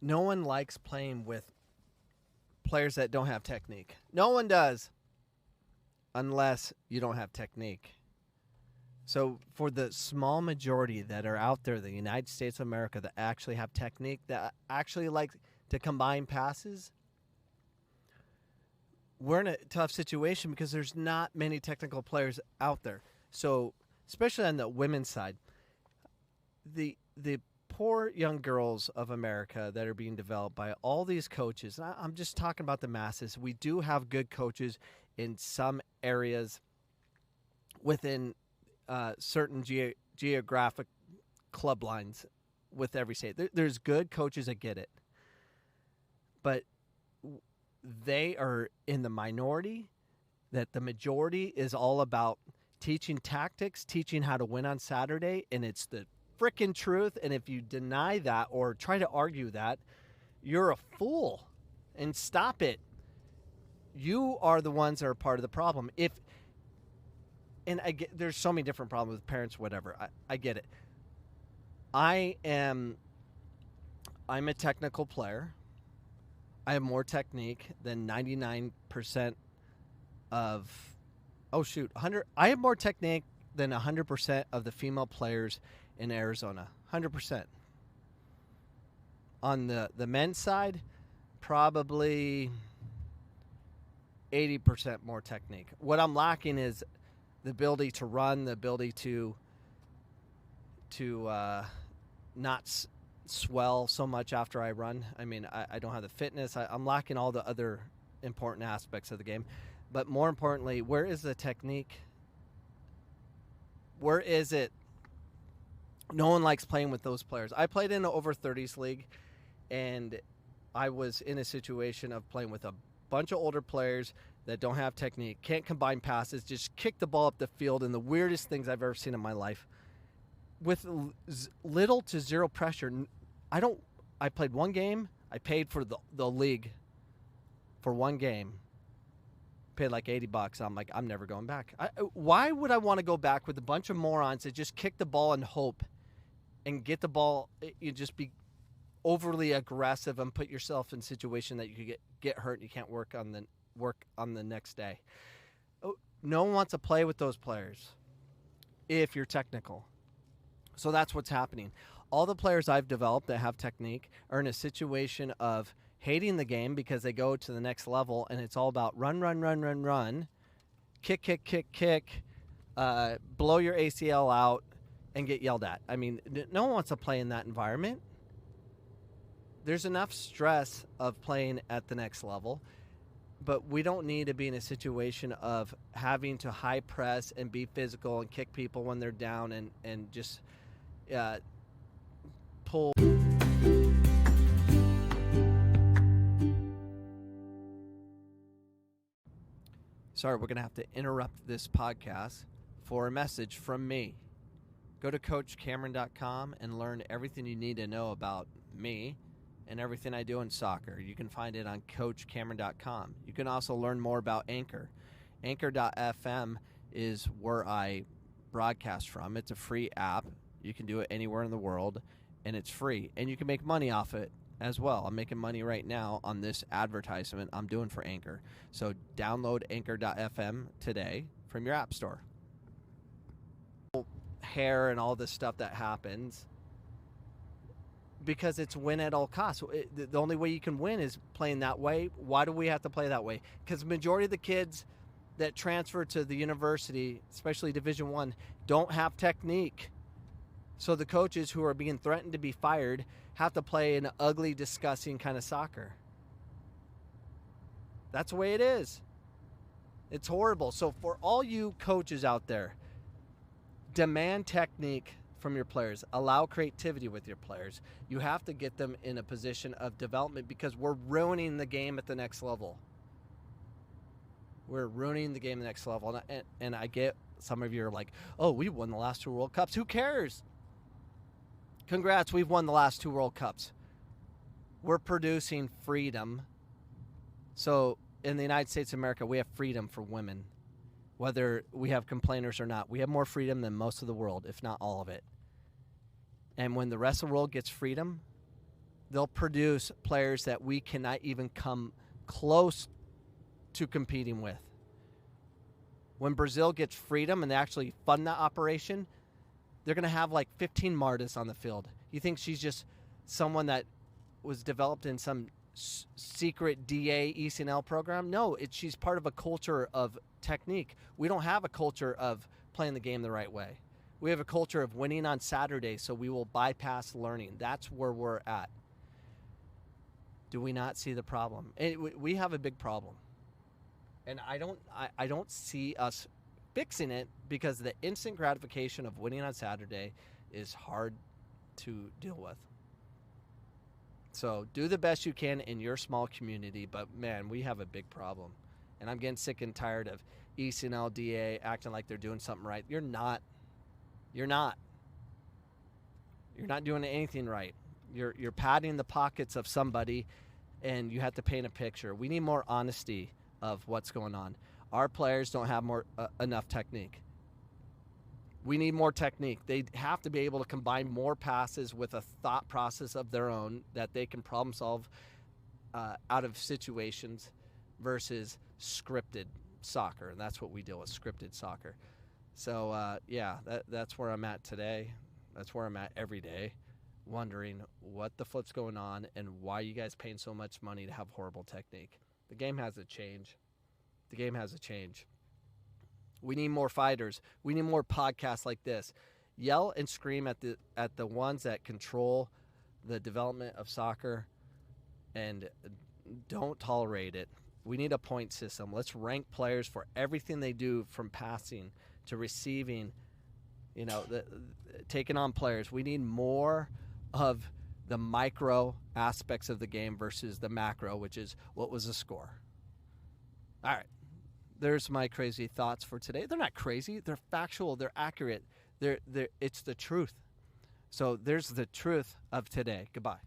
no one likes playing with players that don't have technique. No one does unless you don't have technique. So for the small majority that are out there in the United States of America that actually have technique, that actually like to combine passes, we're in a tough situation because there's not many technical players out there. So especially on the women's side, the poor young girls of America that are being developed by all these coaches. And I'm just talking about the masses. We do have good coaches in some areas within certain geographic club lines with every state. There's good coaches that get it, but they are in the minority. That the majority is all about teaching tactics, teaching how to win on Saturday, and it's the freaking truth. And if you deny that or try to argue that, you're a fool. And stop it. You are the ones that are part of the problem. And I get there's so many different problems with parents, whatever. I get it. I'm a technical player. I have more technique than 99% of 100. I have more technique than 100% of the female players in Arizona. 100%. On the men's side, probably 80% more technique. What I'm lacking is the ability to run, the ability to not swell so much after I run. I mean, I don't have the fitness. I'm lacking all the other important aspects of the game. But more importantly, where is the technique? Where is it? No one likes playing with those players. I played in an over 30s league, and I was in a situation of playing with a bunch of older players that don't have technique, can't combine passes, just kick the ball up the field, and the weirdest things I've ever seen in my life. With little to zero pressure. I played one game. I paid for the league for one game. Paid like $80. I'm like, I'm never going back. Why would I want to go back with a bunch of morons that just kick the ball and hope and get the ball? You just be overly aggressive and put yourself in a situation that you could get hurt and you can't work on the next day. No one wants to play with those players if you're technical. So that's what's happening. All the players I've developed that have technique are in a situation of hating the game because they go to the next level and it's all about run, kick, blow your ACL out and get yelled at. I mean, no one wants to play in that environment. There's enough stress of playing at the next level, but we don't need to be in a situation of having to high press and be physical and kick people when they're down and just pull. Sorry, we're going to have to interrupt this podcast for a message from me. Go to CoachCameron.com and learn everything you need to know about me and everything I do in soccer. You can find it on CoachCameron.com. You can also learn more about Anchor. Anchor.fm is where I broadcast from. It's a free app. You can do it anywhere in the world, and it's free. And you can make money off it as well. I'm making money right now on this advertisement I'm doing for Anchor. So download Anchor.fm today from your app store. Hair and all this stuff that happens because it's win at all costs. The only way you can win is playing that way. Why do we have to play that way? Because the majority of the kids that transfer to the university, especially Division I, don't have technique. So the coaches who are being threatened to be fired have to play an ugly, disgusting kind of soccer. That's the way it is. It's horrible. So for all you coaches out there, demand technique from your players. Allow creativity with your players. You have to get them in a position of development because we're ruining the game at the next level. We're ruining the game at the next level. And I get some of you are like, oh, we won the last 2 World Cups. Who cares? Congrats, we've won the last 2 World Cups. We're producing freedom. So in the United States of America, we have freedom for women. Whether we have complainers or not, we have more freedom than most of the world, if not all of it. And when the rest of the world gets freedom, they'll produce players that we cannot even come close to competing with. When Brazil gets freedom and they actually fund that operation, they're going to have like 15 Martas on the field. You think she's just someone that was developed in some secret DA ECNL program? No, she's part of a culture of technique. We don't have a culture of playing the game the right way. We have a culture of winning on Saturday, so we will bypass learning. That's where we're at. Do we not see the problem? We have a big problem. And I don't see us fixing it because the instant gratification of winning on Saturday is hard to deal with. So do the best you can in your small community, but man, we have a big problem. And I'm getting sick and tired of ECNL DA acting like they're doing something right. You're not. You're not. You're not doing anything right. You're padding the pockets of somebody, and you have to paint a picture. We need more honesty of what's going on. Our players don't have enough technique. We need more technique. They have to be able to combine more passes with a thought process of their own that they can problem solve out of situations versus scripted soccer. And that's what we deal with, scripted soccer. So, that's where I'm at today. That's where I'm at every day, wondering what the flip's going on and why you guys paying so much money to have horrible technique. The game has to change. The game has to change. We need more fighters. We need more podcasts like this. Yell and scream at the ones that control the development of soccer, and don't tolerate it. We need a point system. Let's rank players for everything they do, from passing to receiving, taking on players. We need more of the micro aspects of the game versus the macro, which is what was the score. All right. There's my crazy thoughts for today. They're not crazy. They're factual. They're accurate. It's the truth. So there's the truth of today. Goodbye.